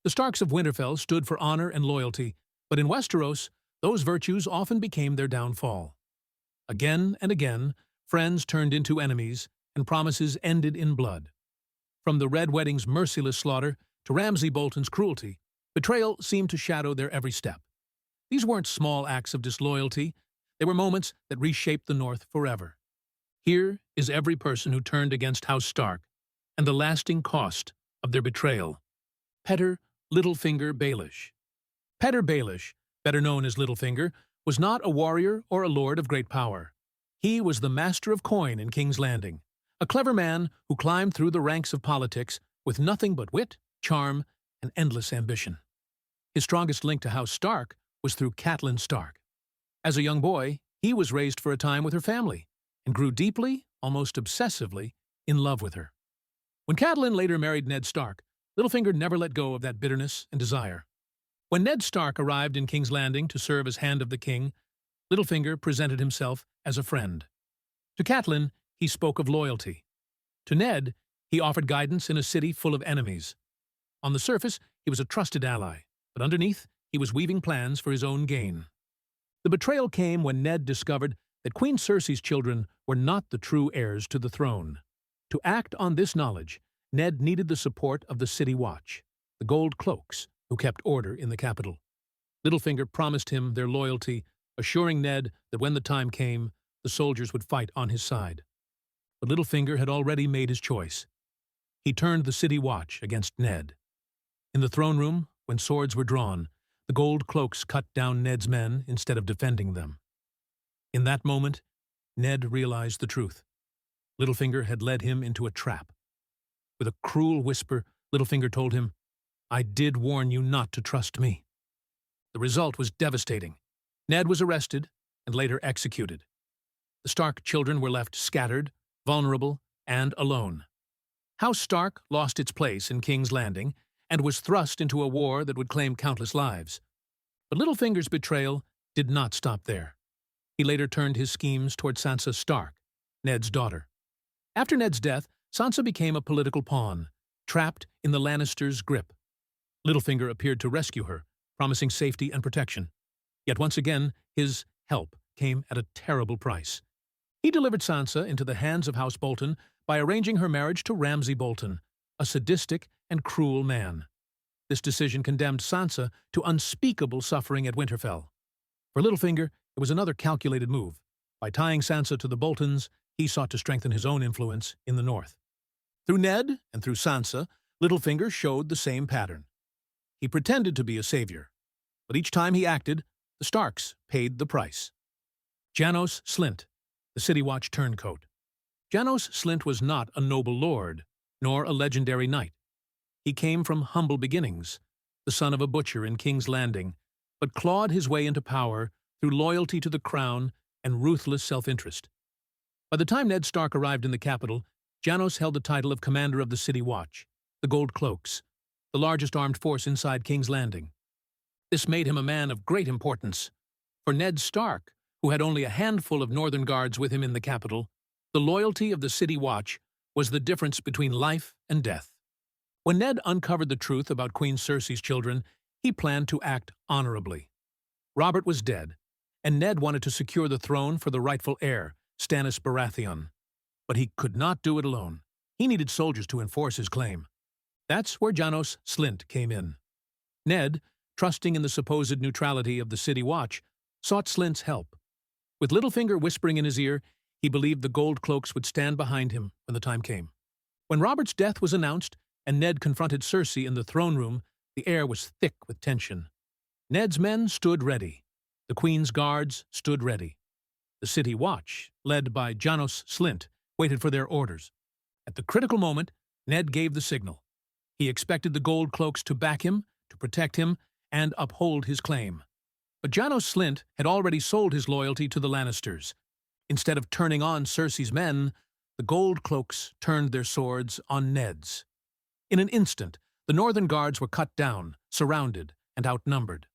The Starks of Winterfell stood for honor and loyalty, but in Westeros, those virtues often became their downfall. Again and again, friends turned into enemies, and promises ended in blood. From the Red Wedding's merciless slaughter to Ramsay Bolton's cruelty, betrayal seemed to shadow their every step. These weren't small acts of disloyalty, they were moments that reshaped the North forever. Here is every person who turned against House Stark, and the lasting cost of their betrayal. Petyr Littlefinger Baelish. Petyr Baelish, better known as Littlefinger, was not a warrior or a lord of great power. He was the master of coin in King's Landing, a clever man who climbed through the ranks of politics with nothing but wit, charm, and endless ambition. His strongest link to House Stark was through Catelyn Stark. As a young boy, he was raised for a time with her family and grew deeply, almost obsessively, in love with her. When Catelyn later married Ned Stark, Littlefinger never let go of that bitterness and desire. When Ned Stark arrived in King's Landing to serve as Hand of the King, Littlefinger presented himself as a friend. To Catelyn, he spoke of loyalty. To Ned, he offered guidance in a city full of enemies. On the surface, he was a trusted ally, but underneath, he was weaving plans for his own gain. The betrayal came when Ned discovered that Queen Cersei's children were not the true heirs to the throne. To act on this knowledge, Ned needed the support of the City Watch, the gold cloaks, who kept order in the capital. Littlefinger promised him their loyalty, assuring Ned that when the time came, the soldiers would fight on his side. But Littlefinger had already made his choice. He turned the City Watch against Ned. In the throne room, when swords were drawn, the gold cloaks cut down Ned's men instead of defending them. In that moment, Ned realized the truth. Littlefinger had led him into a trap. With a cruel whisper, Littlefinger told him, "I did warn you not to trust me." The result was devastating. Ned was arrested and later executed. The Stark children were left scattered, vulnerable, and alone. House Stark lost its place in King's Landing and was thrust into a war that would claim countless lives. But Littlefinger's betrayal did not stop there. He later turned his schemes toward Sansa Stark, Ned's daughter. After Ned's death, Sansa became a political pawn, trapped in the Lannisters' grip. Littlefinger appeared to rescue her, promising safety and protection. Yet once again, his help came at a terrible price. He delivered Sansa into the hands of House Bolton by arranging her marriage to Ramsay Bolton, a sadistic and cruel man. This decision condemned Sansa to unspeakable suffering at Winterfell. For Littlefinger, it was another calculated move. By tying Sansa to the Boltons, he sought to strengthen his own influence in the north. Through Ned and through Sansa, Littlefinger showed the same pattern. He pretended to be a savior, but each time he acted, the Starks paid the price. Janos Slynt, the City Watch turncoat. Janos Slynt was not a noble lord, nor a legendary knight. He came from humble beginnings, the son of a butcher in King's Landing, but clawed his way into power through loyalty to the crown and ruthless self-interest. By the time Ned Stark arrived in the capital, Janos held the title of commander of the City Watch, the Gold Cloaks, the largest armed force inside King's Landing. This made him a man of great importance. For Ned Stark, who had only a handful of northern guards with him in the capital, the loyalty of the City Watch was the difference between life and death. When Ned uncovered the truth about Queen Cersei's children, he planned to act honorably. Robert was dead, and Ned wanted to secure the throne for the rightful heir, Stannis Baratheon. But he could not do it alone. He needed soldiers to enforce his claim. That's where Janos Slynt came in. Ned, trusting in the supposed neutrality of the City Watch, sought Slynt's help. With Littlefinger whispering in his ear, he believed the gold cloaks would stand behind him when the time came. When Robert's death was announced and Ned confronted Cersei in the throne room, the air was thick with tension. Ned's men stood ready. The Queen's guards stood ready. The City Watch, led by Janos Slynt, waited for their orders. At the critical moment, Ned gave the signal. He expected the gold cloaks to back him, to protect him, and uphold his claim. But Janos Slynt had already sold his loyalty to the Lannisters. Instead of turning on Cersei's men, the gold cloaks turned their swords on Ned's. In an instant, the northern guards were cut down, surrounded, and outnumbered.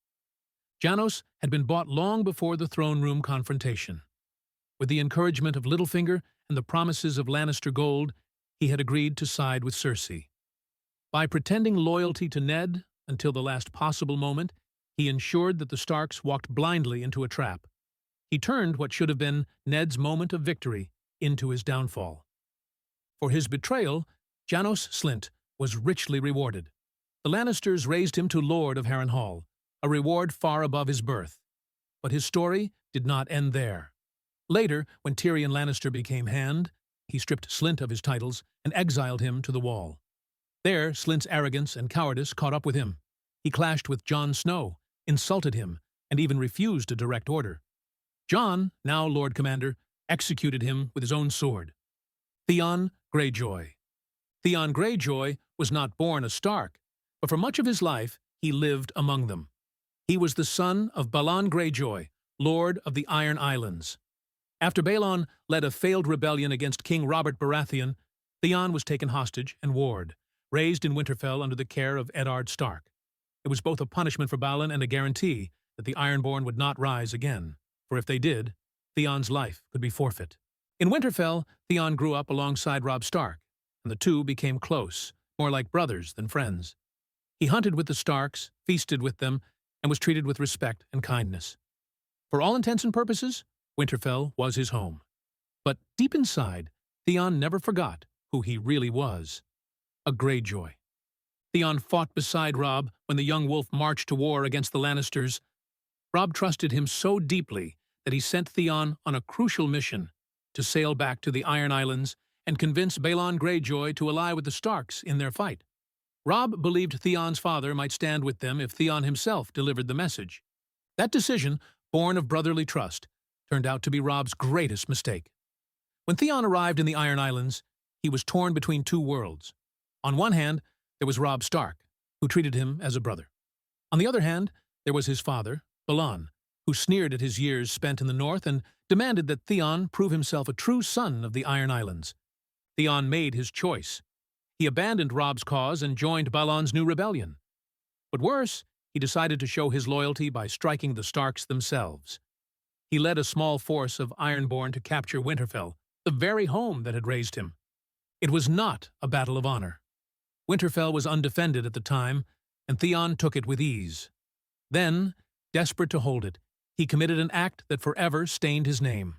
Janos had been bought long before the throne room confrontation. With the encouragement of Littlefinger and the promises of Lannister gold, he had agreed to side with Cersei. By pretending loyalty to Ned, until the last possible moment, he ensured that the Starks walked blindly into a trap. He turned what should have been Ned's moment of victory into his downfall. For his betrayal, Janos Slynt was richly rewarded. The Lannisters raised him to Lord of Harrenhal, a reward far above his birth. But his story did not end there. Later, when Tyrion Lannister became Hand, he stripped Slynt of his titles and exiled him to the Wall. There, Slynt's arrogance and cowardice caught up with him. He clashed with Jon Snow, insulted him, and even refused a direct order. Jon, now Lord Commander, executed him with his own sword. Theon Greyjoy. Theon Greyjoy was not born a Stark, but for much of his life he lived among them. He was the son of Balon Greyjoy, Lord of the Iron Islands. After Balon led a failed rebellion against King Robert Baratheon, Theon was taken hostage and warred, raised in Winterfell under the care of Eddard Stark. It was both a punishment for Balon and a guarantee that the Ironborn would not rise again, for if they did, Theon's life could be forfeit. In Winterfell, Theon grew up alongside Robb Stark, and the two became close, more like brothers than friends. He hunted with the Starks, feasted with them, and was treated with respect and kindness. For all intents and purposes, Winterfell was his home. But deep inside, Theon never forgot who he really was: a Greyjoy. Theon fought beside Robb when the young wolf marched to war against the Lannisters. Robb trusted him so deeply that he sent Theon on a crucial mission to sail back to the Iron Islands and convince Balon Greyjoy to ally with the Starks in their fight. Robb believed Theon's father might stand with them if Theon himself delivered the message. That decision, born of brotherly trust, turned out to be Robb's greatest mistake. When Theon arrived in the Iron Islands, he was torn between two worlds. On one hand, there was Robb Stark, who treated him as a brother. On the other hand, there was his father, Balon, who sneered at his years spent in the north and demanded that Theon prove himself a true son of the Iron Islands. Theon made his choice. He abandoned Robb's cause and joined Balon's new rebellion. But worse, he decided to show his loyalty by striking the Starks themselves. He led a small force of Ironborn to capture Winterfell, the very home that had raised him. It was not a battle of honor. Winterfell was undefended at the time, and Theon took it with ease. Then, desperate to hold it, he committed an act that forever stained his name.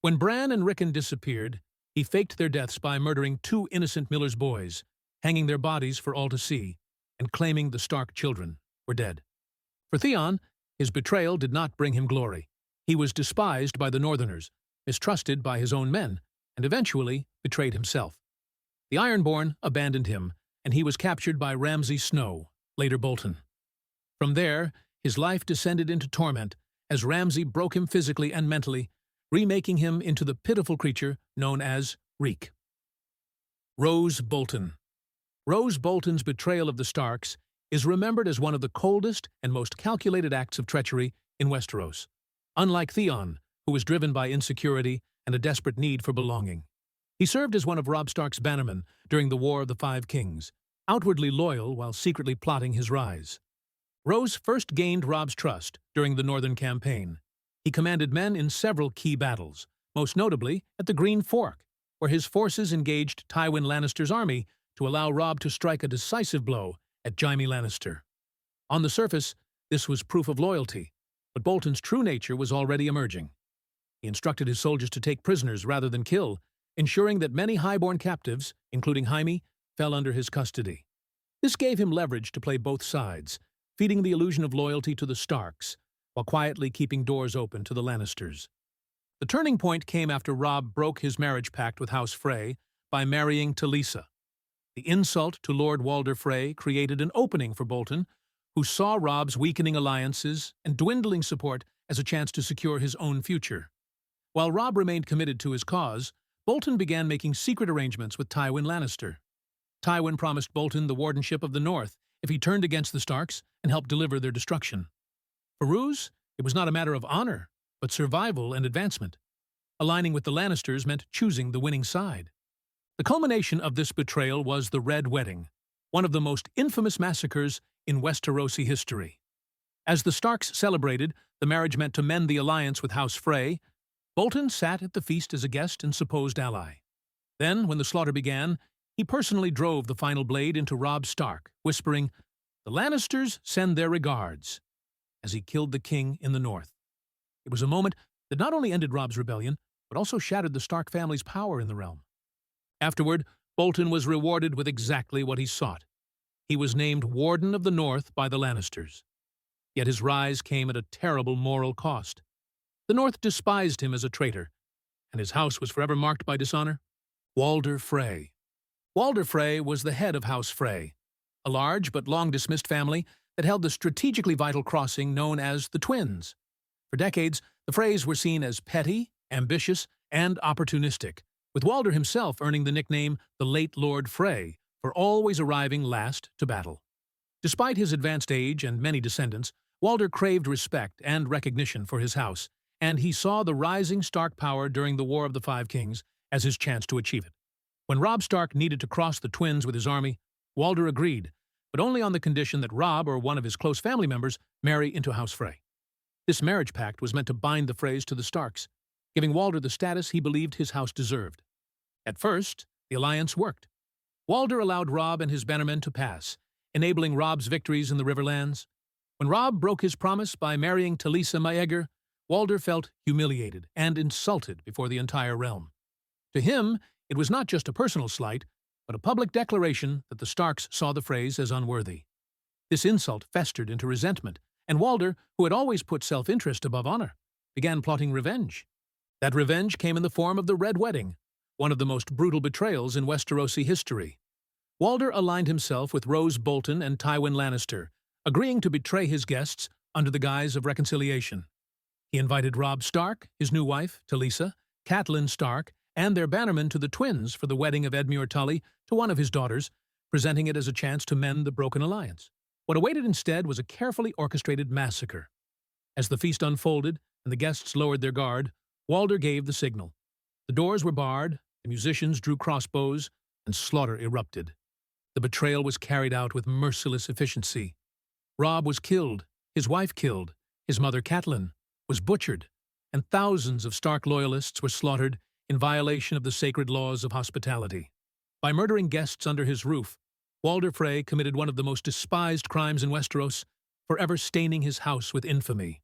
When Bran and Rickon disappeared, he faked their deaths by murdering two innocent miller's boys, hanging their bodies for all to see, and claiming the Stark children were dead. For Theon, his betrayal did not bring him glory. He was despised by the Northerners, mistrusted by his own men, and eventually betrayed himself. The Ironborn abandoned him, and he was captured by Ramsay Snow, later Bolton. From there, his life descended into torment as Ramsay broke him physically and mentally, remaking him into the pitiful creature known as Reek. Roose Bolton. Roose Bolton's betrayal of the Starks is remembered as one of the coldest and most calculated acts of treachery in Westeros. Unlike Theon, who was driven by insecurity and a desperate need for belonging. He served as one of Robb Stark's bannermen during the War of the Five Kings, outwardly loyal while secretly plotting his rise. Roose first gained Robb's trust during the Northern Campaign. He commanded men in several key battles, most notably at the Green Fork, where his forces engaged Tywin Lannister's army to allow Robb to strike a decisive blow at Jaime Lannister. On the surface, this was proof of loyalty, but Bolton's true nature was already emerging. He instructed his soldiers to take prisoners rather than kill, ensuring that many highborn captives, including Jaime, fell under his custody. This gave him leverage to play both sides, feeding the illusion of loyalty to the Starks, while quietly keeping doors open to the Lannisters. The turning point came after Robb broke his marriage pact with House Frey by marrying Talisa. The insult to Lord Walder Frey created an opening for Bolton, who saw Robb's weakening alliances and dwindling support as a chance to secure his own future. While Robb remained committed to his cause, Bolton began making secret arrangements with Tywin Lannister. Tywin promised Bolton the wardenship of the North if he turned against the Starks and helped deliver their destruction. For Roose, it was not a matter of honor, but survival and advancement. Aligning with the Lannisters meant choosing the winning side. The culmination of this betrayal was the Red Wedding, one of the most infamous massacres in Westerosi history. As the Starks celebrated, the marriage meant to mend the alliance with House Frey. Bolton sat at the feast as a guest and supposed ally. Then, when the slaughter began, he personally drove the final blade into Robb Stark, whispering, The Lannisters send their regards, as he killed the king in the north. It was a moment that not only ended Robb's rebellion, but also shattered the Stark family's power in the realm. Afterward, Bolton was rewarded with exactly what he sought. He was named Warden of the North by the Lannisters. Yet his rise came at a terrible moral cost. The North despised him as a traitor, and his house was forever marked by dishonor. Walder Frey. Walder Frey was the head of House Frey, a large but long-dismissed family that held the strategically vital crossing known as the Twins. For decades, the Freys were seen as petty, ambitious, and opportunistic, with Walder himself earning the nickname the Late Lord Frey for always arriving last to battle. Despite his advanced age and many descendants, Walder craved respect and recognition for his house, and he saw the rising Stark power during the War of the Five Kings as his chance to achieve it. When Robb Stark needed to cross the Twins with his army, Walder agreed, but only on the condition that Robb or one of his close family members marry into House Frey. This marriage pact was meant to bind the Freys to the Starks, giving Walder the status he believed his house deserved. At first, the alliance worked. Walder allowed Robb and his bannermen to pass, enabling Robb's victories in the Riverlands. When Robb broke his promise by marrying Talisa Maegor, Walder felt humiliated and insulted before the entire realm. To him, it was not just a personal slight, but a public declaration that the Starks saw the Freys as unworthy. This insult festered into resentment, and Walder, who had always put self-interest above honor, began plotting revenge. That revenge came in the form of the Red Wedding, one of the most brutal betrayals in Westerosi history. Walder aligned himself with Rose Bolton and Tywin Lannister, agreeing to betray his guests under the guise of reconciliation. He invited Robb Stark, his new wife, Talisa, Catelyn Stark, and their bannermen to the Twins for the wedding of Edmure Tully to one of his daughters, presenting it as a chance to mend the broken alliance. What awaited instead was a carefully orchestrated massacre. As the feast unfolded and the guests lowered their guard, Walder gave the signal. The doors were barred, the musicians drew crossbows, and slaughter erupted. The betrayal was carried out with merciless efficiency. Robb was killed, his wife killed, his mother Catelyn was butchered, and thousands of Stark loyalists were slaughtered in violation of the sacred laws of hospitality. By murdering guests under his roof, Walder Frey committed one of the most despised crimes in Westeros, forever staining his house with infamy.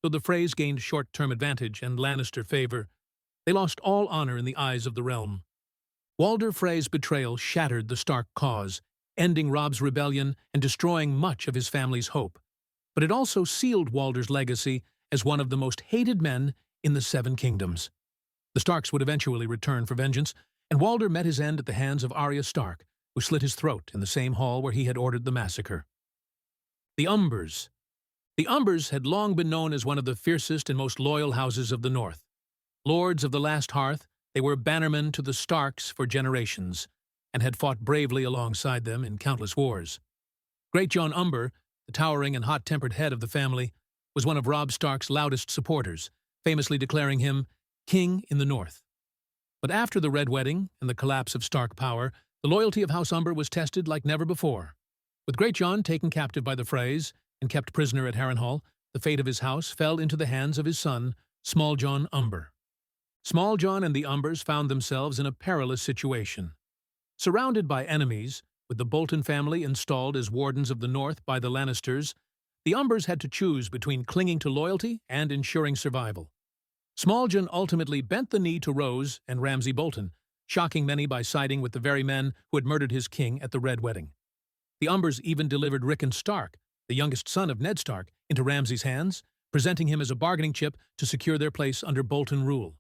Though the Freys gained short-term advantage and Lannister favor, they lost all honor in the eyes of the realm. Walder Frey's betrayal shattered the Stark cause, ending Robb's rebellion and destroying much of his family's hope. But it also sealed Walder's legacy as one of the most hated men in the Seven Kingdoms. The Starks would eventually return for vengeance, and Walder met his end at the hands of Arya Stark, who slit his throat in the same hall where he had ordered the massacre. The Umbers. The Umbers had long been known as one of the fiercest and most loyal houses of the North. Lords of the Last Hearth, they were bannermen to the Starks for generations, and had fought bravely alongside them in countless wars. Great John Umber, the towering and hot-tempered head of the family, was one of Robb Stark's loudest supporters, famously declaring him King in the North. But after the Red Wedding and the collapse of Stark power, the loyalty of House Umber was tested like never before. With Great John taken captive by the Freys and kept prisoner at Harrenhal, the fate of his house fell into the hands of his son, Small John Umber. Small John and the Umbers found themselves in a perilous situation. Surrounded by enemies, with the Bolton family installed as wardens of the North by the Lannisters, the Umbers had to choose between clinging to loyalty and ensuring survival. Small John ultimately bent the knee to Rose and Ramsay Bolton, shocking many by siding with the very men who had murdered his king at the Red Wedding. The Umbers even delivered Rickon Stark, the youngest son of Ned Stark, into Ramsay's hands, presenting him as a bargaining chip to secure their place under Bolton rule.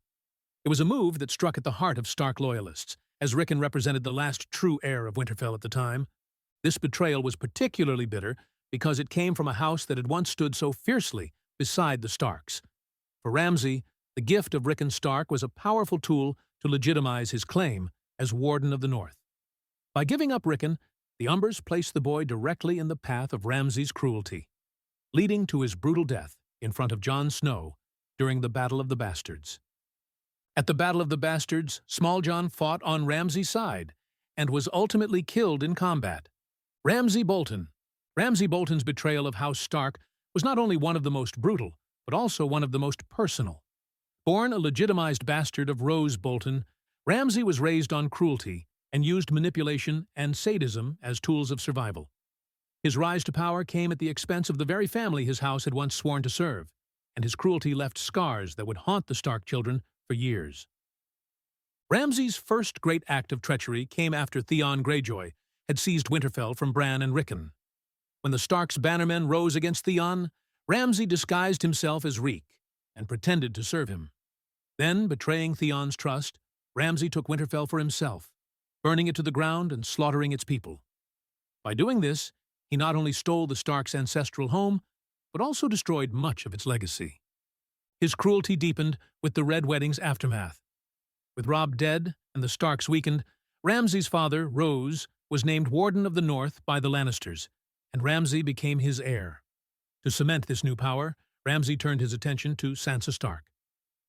It was a move that struck at the heart of Stark loyalists, as Rickon represented the last true heir of Winterfell at the time. This betrayal was particularly bitter because it came from a house that had once stood so fiercely beside the Starks. For Ramsay, the gift of Rickon Stark was a powerful tool to legitimize his claim as Warden of the North. By giving up Rickon, the Umbers placed the boy directly in the path of Ramsay's cruelty, leading to his brutal death in front of Jon Snow during the Battle of the Bastards. At the Battle of the Bastards, Small John fought on Ramsay's side and was ultimately killed in combat. Ramsay Bolton. Ramsay Bolton's betrayal of House Stark was not only one of the most brutal, but also one of the most personal. Born a legitimized bastard of Rose Bolton, Ramsay was raised on cruelty and used manipulation and sadism as tools of survival. His rise to power came at the expense of the very family his house had once sworn to serve, and his cruelty left scars that would haunt the Stark children for years. Ramsay's first great act of treachery came after Theon Greyjoy had seized Winterfell from Bran and Rickon. When the Starks' bannermen rose against Theon, Ramsay disguised himself as Reek and pretended to serve him. Then, betraying Theon's trust, Ramsay took Winterfell for himself, burning it to the ground and slaughtering its people. By doing this, he not only stole the Starks' ancestral home, but also destroyed much of its legacy. His cruelty deepened with the Red Wedding's aftermath. With Robb dead and the Starks weakened, Ramsay's father, Rose, was named Warden of the North by the Lannisters, and Ramsay became his heir. To cement this new power, Ramsay turned his attention to Sansa Stark.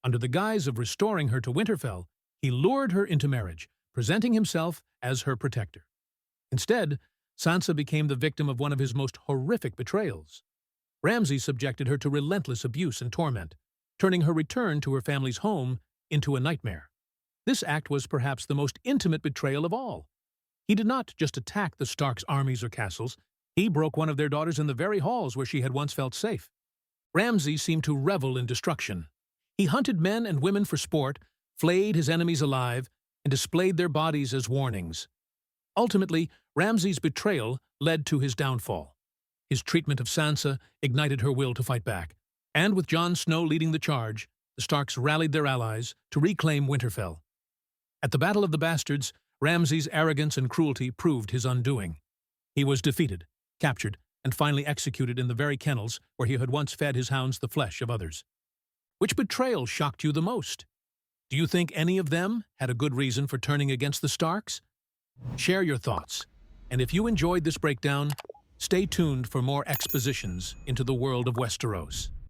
Under the guise of restoring her to Winterfell, he lured her into marriage, presenting himself as her protector. Instead, Sansa became the victim of one of his most horrific betrayals. Ramsay subjected her to relentless abuse and torment, turning her return to her family's home into a nightmare. This act was perhaps the most intimate betrayal of all. He did not just attack the Starks' armies or castles, he broke one of their daughters in the very halls where she had once felt safe. Ramsay seemed to revel in destruction. He hunted men and women for sport, flayed his enemies alive, and displayed their bodies as warnings. Ultimately, Ramsay's betrayal led to his downfall. His treatment of Sansa ignited her will to fight back, and with Jon Snow leading the charge, the Starks rallied their allies to reclaim Winterfell. At the Battle of the Bastards, Ramsay's arrogance and cruelty proved his undoing. He was defeated, captured, and finally executed in the very kennels where he had once fed his hounds the flesh of others. Which betrayal shocked you the most? Do you think any of them had a good reason for turning against the Starks? Share your thoughts, and if you enjoyed this breakdown, stay tuned for more expositions into the world of Westeros.